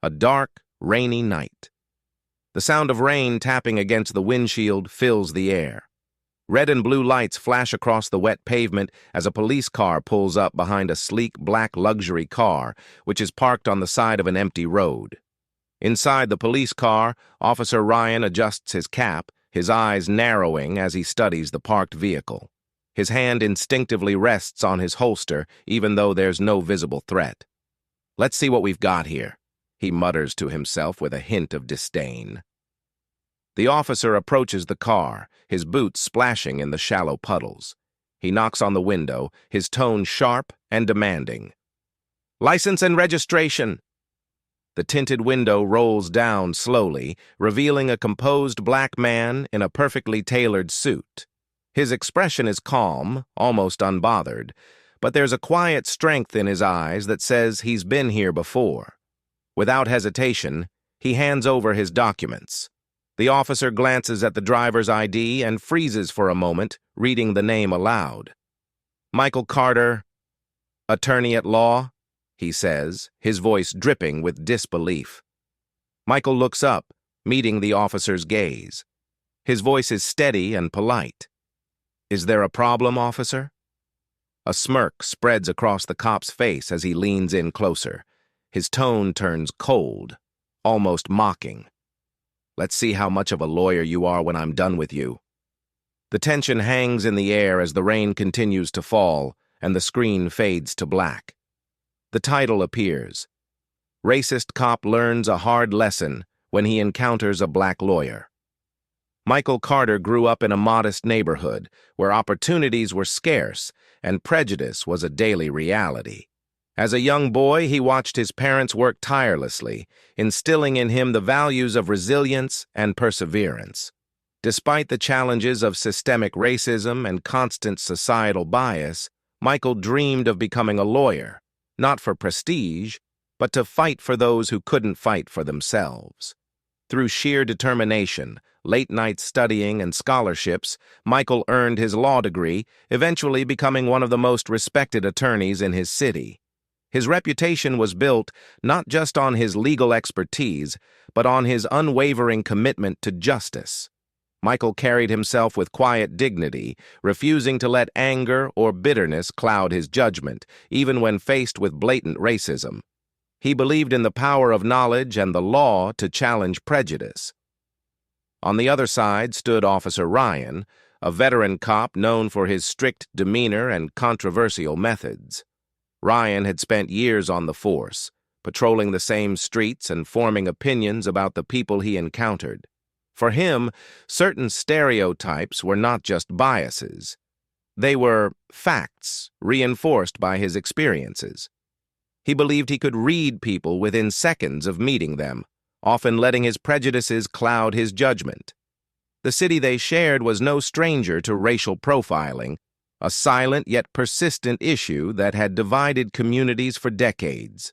A dark, rainy night. The sound of rain tapping against the windshield fills the air. Red and blue lights flash across the wet pavement as a police car pulls up behind a sleek black luxury car, which is parked on the side of an empty road. Inside the police car, Officer Ryan adjusts his cap, his eyes narrowing as he studies the parked vehicle. His hand instinctively rests on his holster, even though there's no visible threat. "Let's see what we've got here," he mutters to himself with a hint of disdain. The officer approaches the car, his boots splashing in the shallow puddles. He knocks on the window, his tone sharp and demanding. "License and registration." The tinted window rolls down slowly, revealing a composed black man in a perfectly tailored suit. His expression is calm, almost unbothered, but there's a quiet strength in his eyes that says he's been here before. Without hesitation, he hands over his documents. The officer glances at the driver's ID and freezes for a moment, reading the name aloud. "Michael Carter, attorney at law," he says, his voice dripping with disbelief. Michael looks up, meeting the officer's gaze. His voice is steady and polite. "Is there a problem, officer?" A smirk spreads across the cop's face as he leans in closer. His tone turns cold, almost mocking. "Let's see how much of a lawyer you are when I'm done with you." The tension hangs in the air as the rain continues to fall and the screen fades to black. The title appears. Racist Cop Learns a Hard Lesson When He Encounters a Black Lawyer. Michael Carter grew up in a modest neighborhood where opportunities were scarce and prejudice was a daily reality. As a young boy, he watched his parents work tirelessly, instilling in him the values of resilience and perseverance. Despite the challenges of systemic racism and constant societal bias, Michael dreamed of becoming a lawyer, not for prestige, but to fight for those who couldn't fight for themselves. Through sheer determination, late-night studying, and scholarships, Michael earned his law degree, eventually becoming one of the most respected attorneys in his city. His reputation was built not just on his legal expertise, but on his unwavering commitment to justice. Michael carried himself with quiet dignity, refusing to let anger or bitterness cloud his judgment, even when faced with blatant racism. He believed in the power of knowledge and the law to challenge prejudice. On the other side stood Officer Ryan, a veteran cop known for his strict demeanor and controversial methods. Ryan had spent years on the force, patrolling the same streets and forming opinions about the people he encountered. For him, certain stereotypes were not just biases. They were facts reinforced by his experiences. He believed he could read people within seconds of meeting them, often letting his prejudices cloud his judgment. The city they shared was no stranger to racial profiling, a silent yet persistent issue that had divided communities for decades.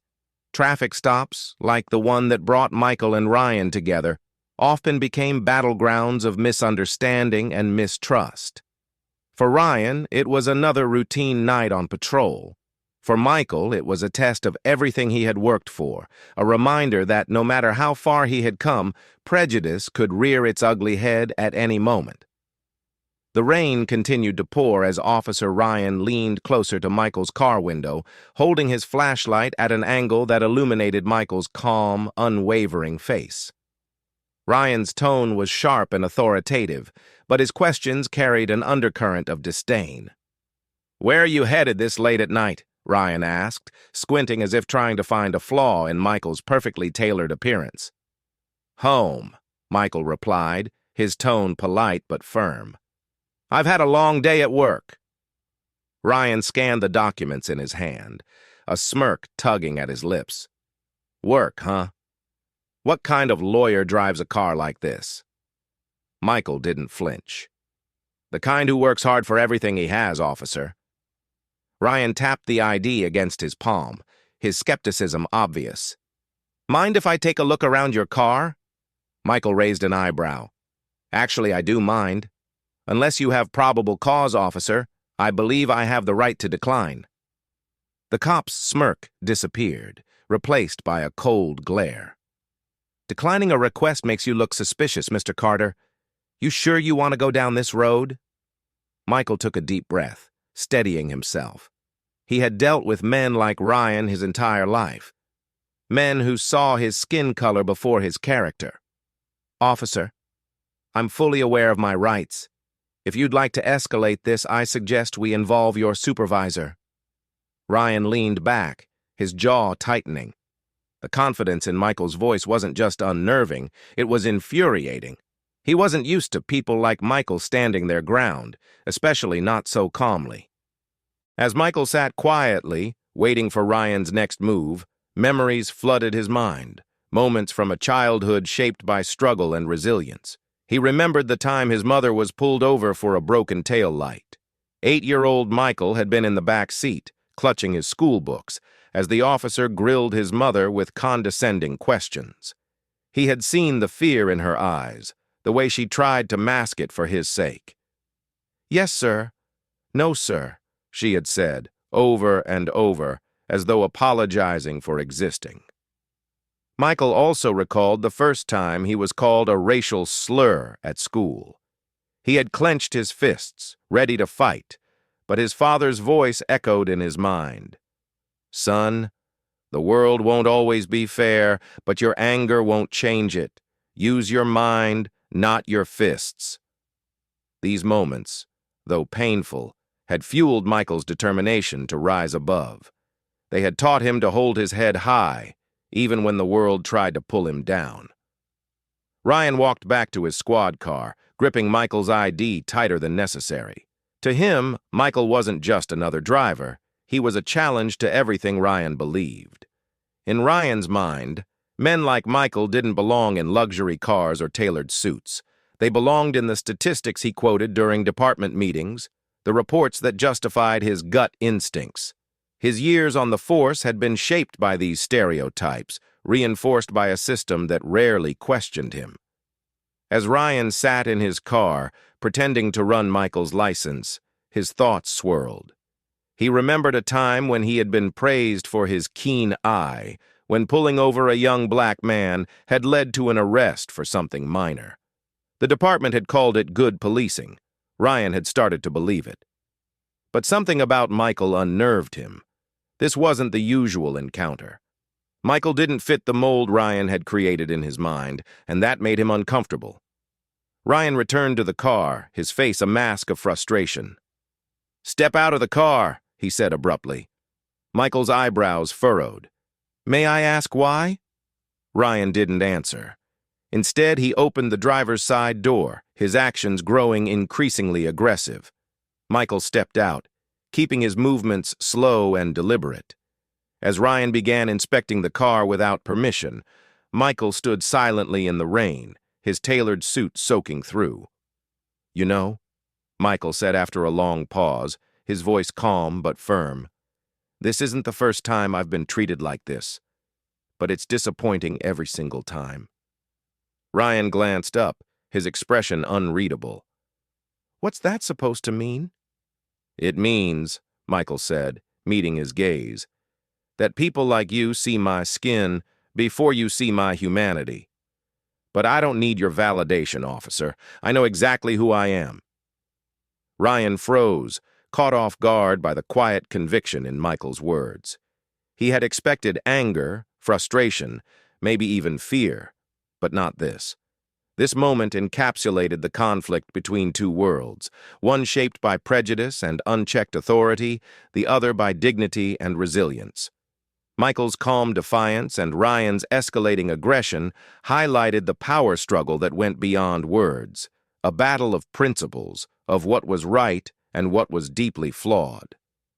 Traffic stops, like the one that brought Michael and Ryan together, often became battlegrounds of misunderstanding and mistrust. For Ryan, it was another routine night on patrol. For Michael, it was a test of everything he had worked for, a reminder that no matter how far he had come, prejudice could rear its ugly head at any moment. The rain continued to pour as Officer Ryan leaned closer to Michael's car window, holding his flashlight at an angle that illuminated Michael's calm, unwavering face. Ryan's tone was sharp and authoritative, but his questions carried an undercurrent of disdain. "Where are you headed this late at night?" Ryan asked, squinting as if trying to find a flaw in Michael's perfectly tailored appearance. "Home," Michael replied, his tone polite but firm. "I've had a long day at work." Ryan scanned the documents in his hand, a smirk tugging at his lips. "Work, huh? What kind of lawyer drives a car like this?" Michael didn't flinch. "The kind who works hard for everything he has, officer." Ryan tapped the ID against his palm, his skepticism obvious. "Mind if I take a look around your car?" Michael raised an eyebrow. "Actually, I do mind. Unless you have probable cause, officer, I believe I have the right to decline." The cop's smirk disappeared, replaced by a cold glare. Declining a request makes you look suspicious, Mr. Carter. You sure you want to go down this road? Michael took a deep breath, steadying himself. He had dealt with men like Ryan his entire life. Men who saw his skin color before his character. Officer, I'm fully aware of my rights. If you'd like to escalate this, I suggest we involve your supervisor. Ryan leaned back, his jaw tightening. The confidence in Michael's voice wasn't just unnerving, it was infuriating. He wasn't used to people like Michael standing their ground, especially not so calmly. As Michael sat quietly, waiting for Ryan's next move, memories flooded his mind, moments from a childhood shaped by struggle and resilience. He remembered the time his mother was pulled over for a broken tail light. 8-year-old Michael had been in the back seat, clutching his school books, as the officer grilled his mother with condescending questions. He had seen the fear in her eyes, the way she tried to mask it for his sake. "Yes, sir. No, sir," she had said, over and over, as though apologizing for existing. Michael also recalled the first time he was called a racial slur at school. He had clenched his fists, ready to fight, but his father's voice echoed in his mind. "Son, the world won't always be fair, but your anger won't change it. Use your mind, not your fists." These moments, though painful, had fueled Michael's determination to rise above. They had taught him to hold his head high, even when the world tried to pull him down. Ryan walked back to his squad car, gripping Michael's ID tighter than necessary. To him, Michael wasn't just another driver. He was a challenge to everything Ryan believed. In Ryan's mind, men like Michael didn't belong in luxury cars or tailored suits. They belonged in the statistics he quoted during department meetings, the reports that justified his gut instincts. His years on the force had been shaped by these stereotypes, reinforced by a system that rarely questioned him. As Ryan sat in his car, pretending to run Michael's license, his thoughts swirled. He remembered a time when he had been praised for his keen eye, when pulling over a young black man had led to an arrest for something minor. The department had called it good policing. Ryan had started to believe it. But something about Michael unnerved him. This wasn't the usual encounter. Michael didn't fit the mold Ryan had created in his mind, and that made him uncomfortable. Ryan returned to the car, his face a mask of frustration. "Step out of the car," he said abruptly. Michael's eyebrows furrowed. "May I ask why?" Ryan didn't answer. Instead, he opened the driver's side door, his actions growing increasingly aggressive. Michael stepped out, keeping his movements slow and deliberate. As Ryan began inspecting the car without permission, Michael stood silently in the rain, his tailored suit soaking through. "You know," Michael said after a long pause, his voice calm but firm, "this isn't the first time I've been treated like this, but it's disappointing every single time." Ryan glanced up, his expression unreadable. "What's that supposed to mean?" "It means," Michael said, meeting his gaze, "that people like you see my skin before you see my humanity. But I don't need your validation, officer. I know exactly who I am." Ryan froze, caught off guard by the quiet conviction in Michael's words. He had expected anger, frustration, maybe even fear, but not this. This moment encapsulated the conflict between two worlds, one shaped by prejudice and unchecked authority, the other by dignity and resilience. Michael's calm defiance and Ryan's escalating aggression highlighted the power struggle that went beyond words, a battle of principles, of what was right and what was deeply flawed.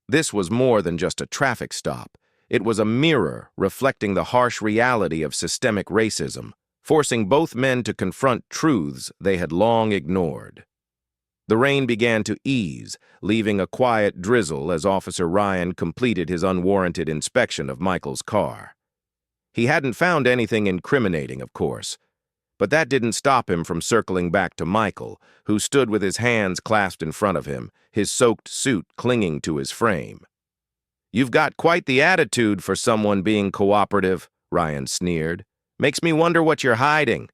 This was more than just a traffic stop. It was a mirror reflecting the harsh reality of systemic racism, forcing both men to confront truths they had long ignored. The rain began to ease, leaving a quiet drizzle as Officer Ryan completed his unwarranted inspection of Michael's car. He hadn't found anything incriminating, of course, but that didn't stop him from circling back to Michael, who stood with his hands clasped in front of him, his soaked suit clinging to his frame. "You've got quite the attitude for someone being cooperative," Ryan sneered. Makes me wonder what you're hiding.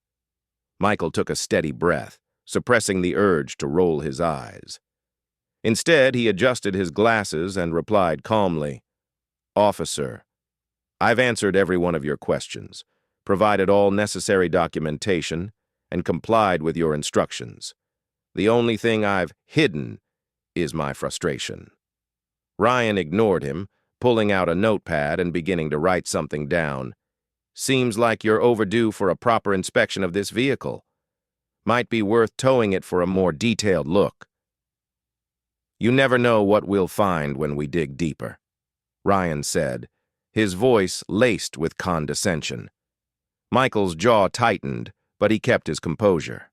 Michael took a steady breath, suppressing the urge to roll his eyes. Instead, he adjusted his glasses and replied calmly, "Officer, I've answered every one of your questions, provided all necessary documentation, and complied with your instructions. The only thing I've hidden is my frustration." Ryan ignored him, pulling out a notepad and beginning to write something down. "Seems like you're overdue for a proper inspection of this vehicle. Might be worth towing it for a more detailed look." "You never know what we'll find when we dig deeper," Ryan said, his voice laced with condescension. Michael's jaw tightened, but he kept his composure.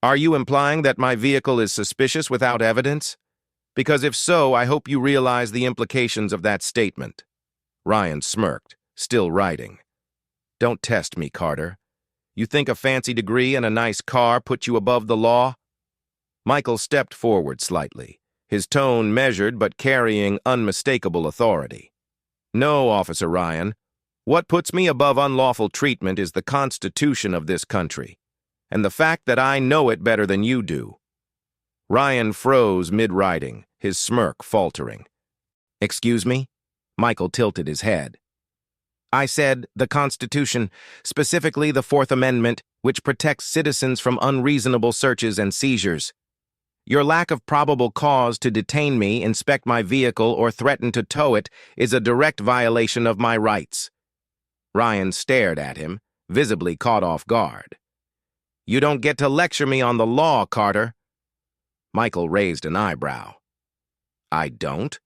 "Are you implying that my vehicle is suspicious without evidence? Because if so, I hope you realize the implications of that statement." Ryan smirked, still writing. "Don't test me, Carter. You think a fancy degree and a nice car put you above the law?" Michael stepped forward slightly, his tone measured but carrying unmistakable authority. "No, Officer Ryan. What puts me above unlawful treatment is the Constitution of this country, and the fact that I know it better than you do." Ryan froze mid-writing, his smirk faltering. "Excuse me?" Michael tilted his head. "I said the Constitution, specifically the Fourth Amendment, which protects citizens from unreasonable searches and seizures. Your lack of probable cause to detain me, inspect my vehicle, or threaten to tow it is a direct violation of my rights." Ryan stared at him, visibly caught off guard. "You don't get to lecture me on the law, Carter." Michael raised an eyebrow. "I don't?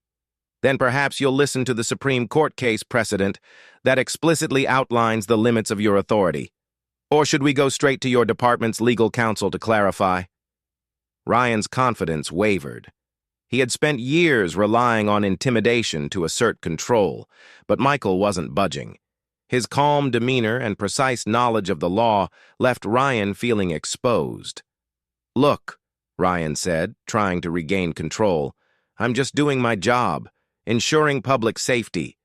Then perhaps you'll listen to the Supreme Court case precedent that explicitly outlines the limits of your authority. Or should we go straight to your department's legal counsel to clarify?" Ryan's confidence wavered. He had spent years relying on intimidation to assert control, but Michael wasn't budging. His calm demeanor and precise knowledge of the law left Ryan feeling exposed. "Look," Ryan said, trying to regain control, "I'm just doing my job, ensuring public safety."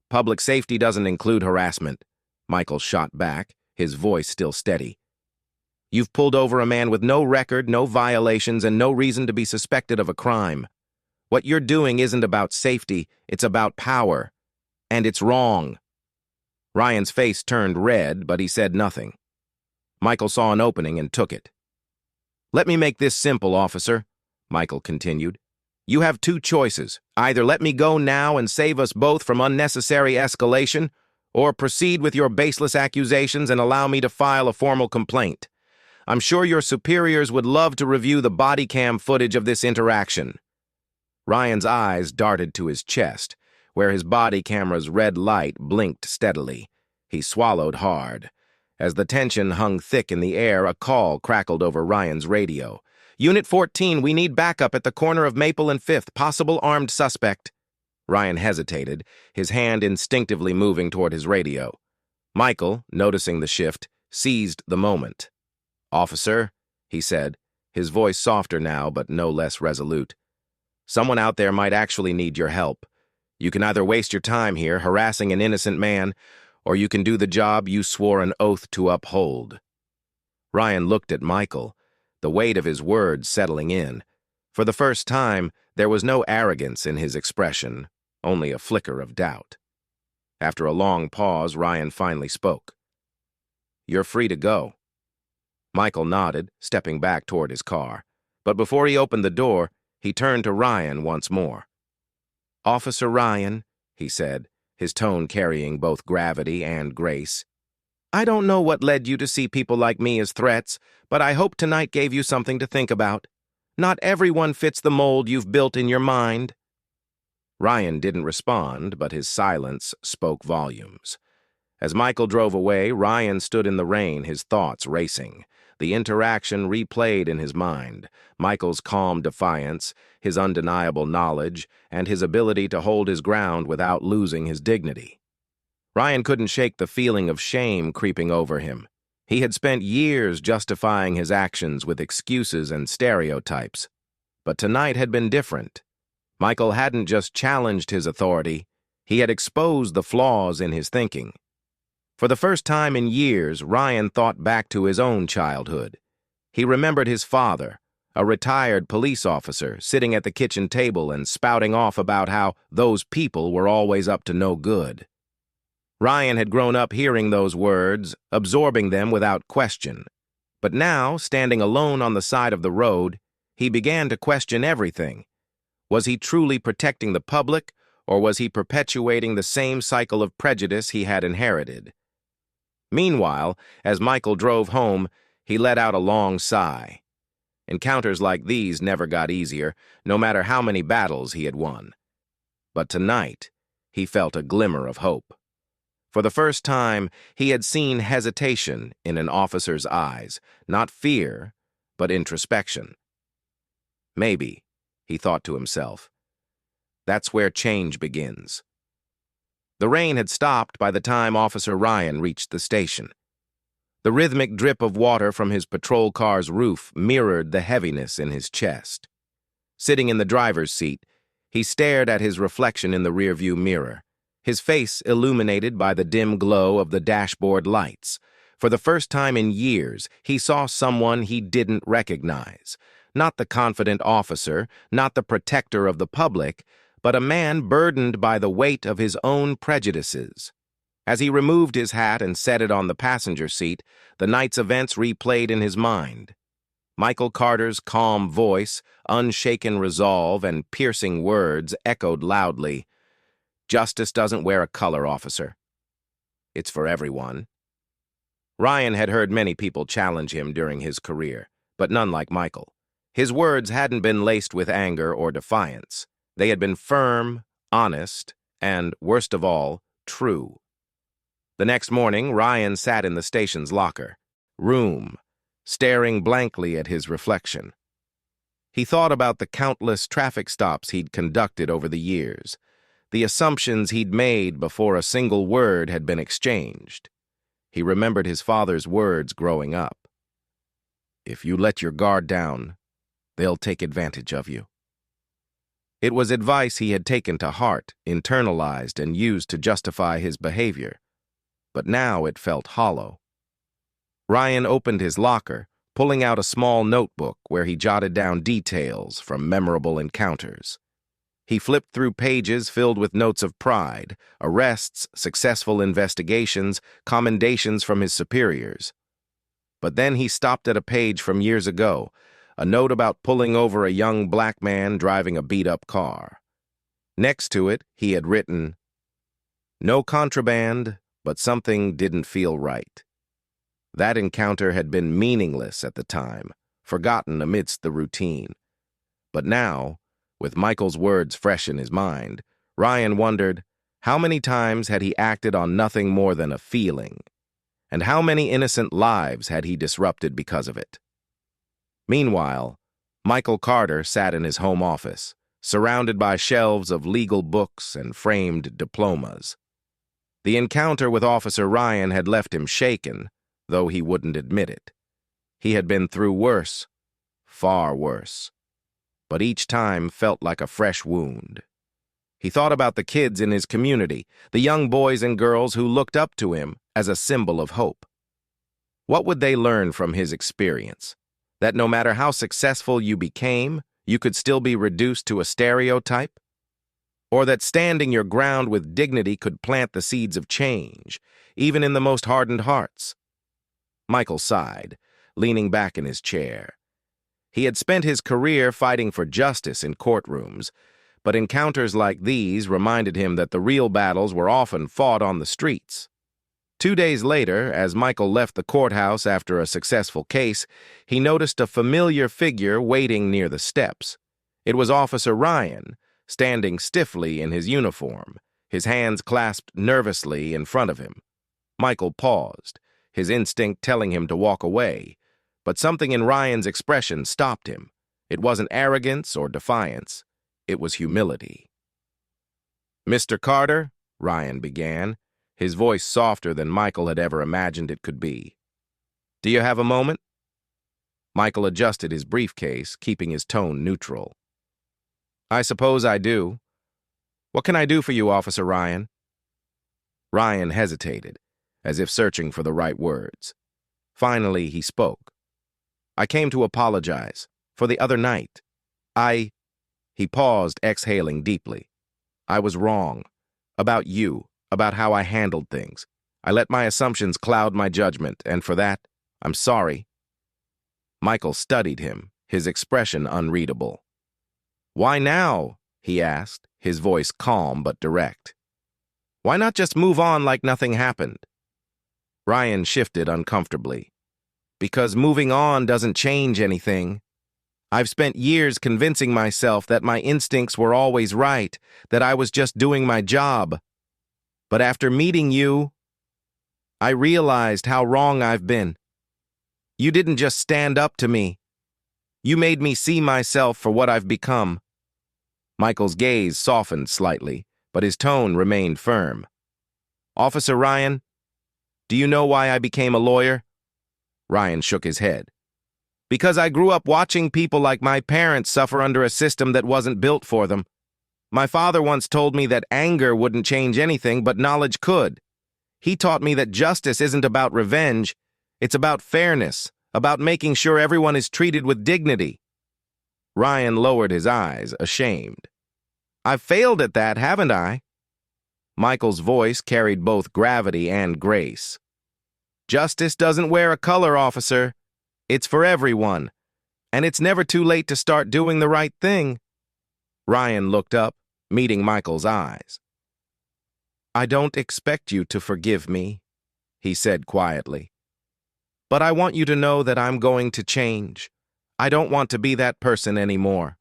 "Public safety doesn't include harassment," Michael shot back, his voice still steady. "You've pulled over a man with no record, no violations, and no reason to be suspected of a crime. What you're doing isn't about safety, it's about power. And it's wrong." Ryan's face turned red, but he said nothing. Michael saw an opening and took it. "Let me make this simple, officer," Michael continued. "You have two choices. Either let me go now and save us both from unnecessary escalation, or proceed with your baseless accusations and allow me to file a formal complaint. I'm sure your superiors would love to review the body cam footage of this interaction." Ryan's eyes darted to his chest, where his body camera's red light blinked steadily. He swallowed hard. As the tension hung thick in the air, a call crackled over Ryan's radio. "Unit 14, we need backup at the corner of Maple and 5th, possible armed suspect." Ryan hesitated, his hand instinctively moving toward his radio. Michael, noticing the shift, seized the moment. "Officer," he said, his voice softer now but no less resolute, "someone out there might actually need your help. You can either waste your time here harassing an innocent man, or you can do the job you swore an oath to uphold." Ryan looked at Michael, the weight of his words settling in. For the first time, there was no arrogance in his expression, only a flicker of doubt. After a long pause, Ryan finally spoke. "You're free to go." Michael nodded, stepping back toward his car. But before he opened the door, he turned to Ryan once more. "Officer Ryan," he said, his tone carrying both gravity and grace, "I don't know what led you to see people like me as threats, but I hope tonight gave you something to think about. Not everyone fits the mold you've built in your mind." Ryan didn't respond, but his silence spoke volumes. As Michael drove away, Ryan stood in the rain, his thoughts racing. The interaction replayed in his mind, Michael's calm defiance, his undeniable knowledge, and his ability to hold his ground without losing his dignity. Ryan couldn't shake the feeling of shame creeping over him. He had spent years justifying his actions with excuses and stereotypes. But tonight had been different. Michael hadn't just challenged his authority, he had exposed the flaws in his thinking. For the first time in years, Ryan thought back to his own childhood. He remembered his father, a retired police officer, sitting at the kitchen table and spouting off about how those people were always up to no good. Ryan had grown up hearing those words, absorbing them without question. But now, standing alone on the side of the road, he began to question everything. Was he truly protecting the public, or was he perpetuating the same cycle of prejudice he had inherited? Meanwhile, as Michael drove home, he let out a long sigh. Encounters like these never got easier, no matter how many battles he had won. But tonight, he felt a glimmer of hope. For the first time, he had seen hesitation in an officer's eyes, not fear, but introspection. Maybe, he thought to himself, that's where change begins. The rain had stopped by the time Officer Ryan reached the station. The rhythmic drip of water from his patrol car's roof mirrored the heaviness in his chest. Sitting in the driver's seat, he stared at his reflection in the rearview mirror, his face illuminated by the dim glow of the dashboard lights. For the first time in years, he saw someone he didn't recognize. Not the confident officer, not the protector of the public, but a man burdened by the weight of his own prejudices. As he removed his hat and set it on the passenger seat, the night's events replayed in his mind. Michael Carter's calm voice, unshaken resolve, and piercing words echoed loudly. Justice doesn't wear a color, officer. It's for everyone. Ryan had heard many people challenge him during his career, but none like Michael. His words hadn't been laced with anger or defiance. They had been firm, honest, and, worst of all, true. The next morning, Ryan sat in the station's locker room, staring blankly at his reflection. He thought about the countless traffic stops he'd conducted over the years, the assumptions he'd made before a single word had been exchanged. He remembered his father's words growing up. If you let your guard down, they'll take advantage of you. It was advice he had taken to heart, internalized, and used to justify his behavior. But now it felt hollow. Ryan opened his locker, pulling out a small notebook where he jotted down details from memorable encounters. He flipped through pages filled with notes of pride, arrests, successful investigations, commendations from his superiors. But then he stopped at a page from years ago, a note about pulling over a young black man driving a beat-up car. Next to it, he had written, "No contraband, but something didn't feel right." That encounter had been meaningless at the time, forgotten amidst the routine. But now, with Michael's words fresh in his mind, Ryan wondered, how many times had he acted on nothing more than a feeling? And how many innocent lives had he disrupted because of it? Meanwhile, Michael Carter sat in his home office, surrounded by shelves of legal books and framed diplomas. The encounter with Officer Ryan had left him shaken, though he wouldn't admit it. He had been through worse, far worse, but each time felt like a fresh wound. He thought about the kids in his community, the young boys and girls who looked up to him as a symbol of hope. What would they learn from his experience? That no matter how successful you became, you could still be reduced to a stereotype? Or that standing your ground with dignity could plant the seeds of change, even in the most hardened hearts? Michael sighed, leaning back in his chair. He had spent his career fighting for justice in courtrooms, but encounters like these reminded him that the real battles were often fought on the streets. 2 days later, as Michael left the courthouse after a successful case, he noticed a familiar figure waiting near the steps. It was Officer Ryan, standing stiffly in his uniform, his hands clasped nervously in front of him. Michael paused, his instinct telling him to walk away, but something in Ryan's expression stopped him. It wasn't arrogance or defiance. It was humility. "Mr. Carter," Ryan began, his voice softer than Michael had ever imagined it could be. "Do you have a moment?" Michael adjusted his briefcase, keeping his tone neutral. "I suppose I do. What can I do for you, Officer Ryan?" Ryan hesitated, as if searching for the right words. Finally, he spoke. "I came to apologize for the other night. He paused, exhaling deeply. "I was wrong. About you, about how I handled things. I let my assumptions cloud my judgment, and for that, I'm sorry." Michael studied him, his expression unreadable. "Why now?" he asked, his voice calm but direct. "Why not just move on like nothing happened?" Ryan shifted uncomfortably. "Because moving on doesn't change anything. I've spent years convincing myself that my instincts were always right, that I was just doing my job. But after meeting you, I realized how wrong I've been. You didn't just stand up to me. You made me see myself for what I've become." Michael's gaze softened slightly, but his tone remained firm. "Officer Ryan, do you know why I became a lawyer?" Ryan shook his head. "Because I grew up watching people like my parents suffer under a system that wasn't built for them. My father once told me that anger wouldn't change anything, but knowledge could. He taught me that justice isn't about revenge, it's about fairness, about making sure everyone is treated with dignity." Ryan lowered his eyes, ashamed. "I've failed at that, haven't I?" Michael's voice carried both gravity and grace. "Justice doesn't wear a color, officer. It's for everyone. And it's never too late to start doing the right thing." Ryan looked up, meeting Michael's eyes. "I don't expect you to forgive me," he said quietly. "But I want you to know that I'm going to change. I don't want to be that person anymore."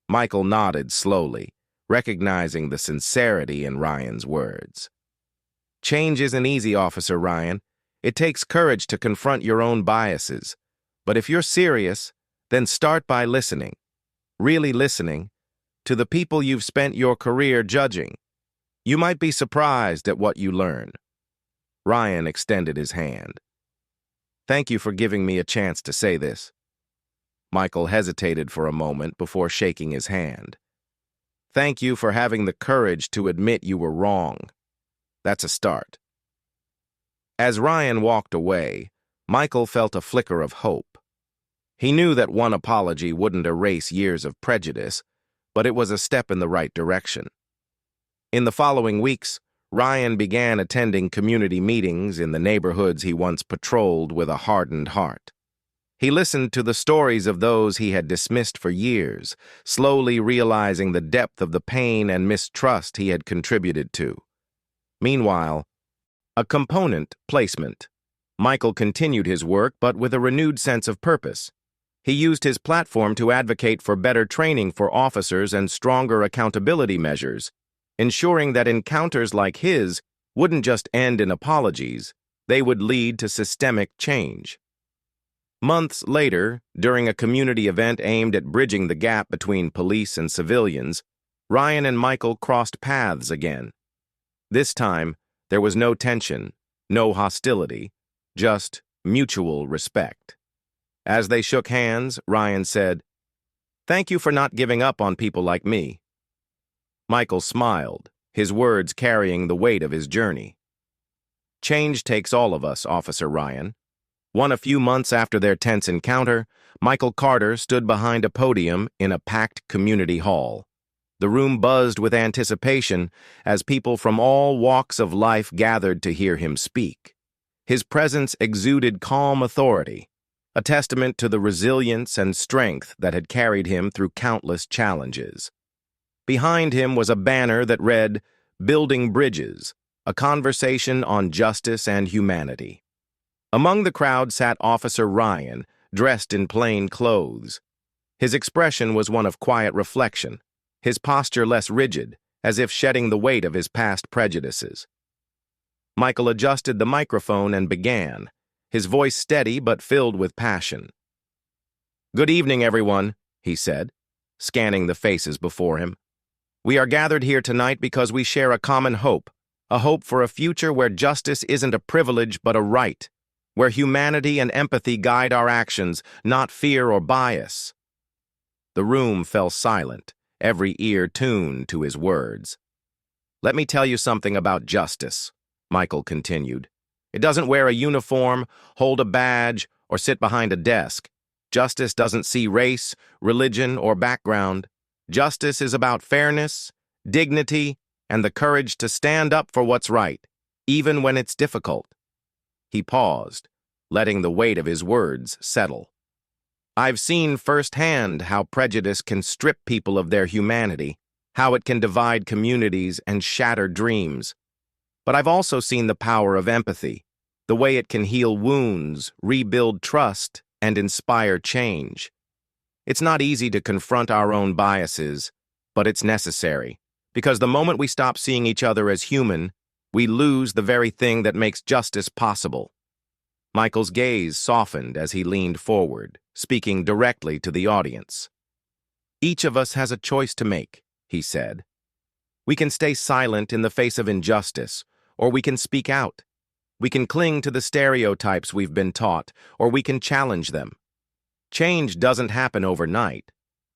Michael nodded slowly, recognizing the sincerity in Ryan's words. "Change isn't easy, Officer Ryan. It takes courage to confront your own biases. But if you're serious, then start by listening, really listening, to the people you've spent your career judging. You might be surprised at what you learn." Ryan extended his hand. "Thank you for giving me a chance to say this." Michael hesitated for a moment before shaking his hand. "Thank you for having the courage to admit you were wrong. That's a start." As Ryan walked away, Michael felt a flicker of hope. He knew that one apology wouldn't erase years of prejudice, but it was a step in the right direction. In the following weeks, Ryan began attending community meetings in the neighborhoods he once patrolled with a hardened heart. He listened to the stories of those he had dismissed for years, slowly realizing the depth of the pain and mistrust he had contributed to. Meanwhile, a component placement. Michael continued his work, but with a renewed sense of purpose. He used his platform to advocate for better training for officers and stronger accountability measures, ensuring that encounters like his wouldn't just end in apologies, they would lead to systemic change. Months later, during a community event aimed at bridging the gap between police and civilians, Ryan and Michael crossed paths again. This time, there was no tension, no hostility, just mutual respect. As they shook hands, Ryan said, "Thank you for not giving up on people like me." Michael smiled, his words carrying the weight of his journey. "Change takes all of us, Officer Ryan." A few months after their tense encounter, Michael Carter stood behind a podium in a packed community hall. The room buzzed with anticipation as people from all walks of life gathered to hear him speak. His presence exuded calm authority, a testament to the resilience and strength that had carried him through countless challenges. Behind him was a banner that read, "Building Bridges, a conversation on justice and humanity." Among the crowd sat Officer Ryan, dressed in plain clothes. His expression was one of quiet reflection, his posture less rigid, as if shedding the weight of his past prejudices. Michael adjusted the microphone and began, his voice steady but filled with passion. "Good evening, everyone," he said, scanning the faces before him. "We are gathered here tonight because we share a common hope, a hope for a future where justice isn't a privilege but a right, where humanity and empathy guide our actions, not fear or bias." The room fell silent, every ear tuned to his words. "Let me tell you something about justice," Michael continued. It doesn't wear a uniform, hold a badge, or sit behind a desk. Justice doesn't see race, religion, or background. Justice is about fairness, dignity, and the courage to stand up for what's right, even when it's difficult. He paused, letting the weight of his words settle. I've seen firsthand how prejudice can strip people of their humanity, how it can divide communities and shatter dreams. But I've also seen the power of empathy, the way it can heal wounds, rebuild trust, and inspire change. It's not easy to confront our own biases, but it's necessary, because the moment we stop seeing each other as human, we lose the very thing that makes justice possible. Michael's gaze softened as he leaned forward, speaking directly to the audience. Each of us has a choice to make, he said. We can stay silent in the face of injustice, or we can speak out. We can cling to the stereotypes we've been taught, or we can challenge them. Change doesn't happen overnight,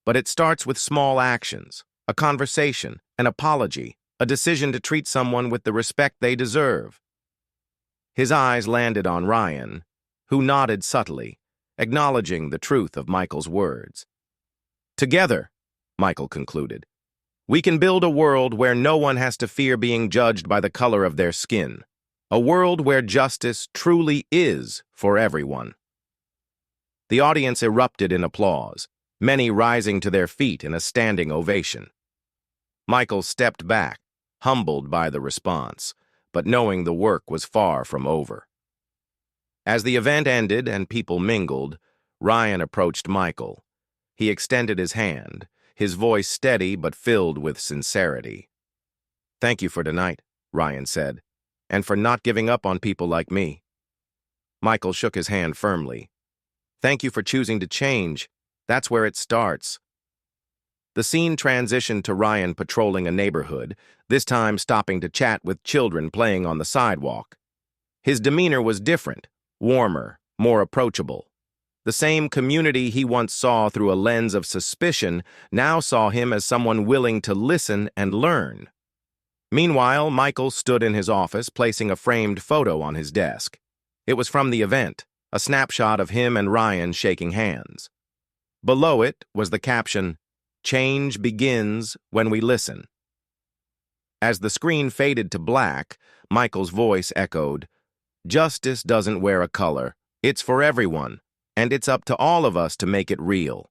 but it starts with small actions, a conversation, an apology, a decision to treat someone with the respect they deserve. His eyes landed on Ryan, who nodded subtly, acknowledging the truth of Michael's words. Together, Michael concluded, we can build a world where no one has to fear being judged by the color of their skin, a world where justice truly is for everyone. The audience erupted in applause, many rising to their feet in a standing ovation. Michael stepped back, humbled by the response, but knowing the work was far from over. As the event ended and people mingled, Ryan approached Michael. He extended his hand, his voice steady but filled with sincerity. Thank you for tonight, Ryan said, and for not giving up on people like me. Michael shook his hand firmly. Thank you for choosing to change. That's where it starts. The scene transitioned to Ryan patrolling a neighborhood, this time stopping to chat with children playing on the sidewalk. His demeanor was different, warmer, more approachable. The same community he once saw through a lens of suspicion now saw him as someone willing to listen and learn. Meanwhile, Michael stood in his office, placing a framed photo on his desk. It was from the event, a snapshot of him and Ryan shaking hands. Below it was the caption, "Change begins when we listen." As the screen faded to black, Michael's voice echoed, "Justice doesn't wear a color. It's for everyone, and it's up to all of us to make it real."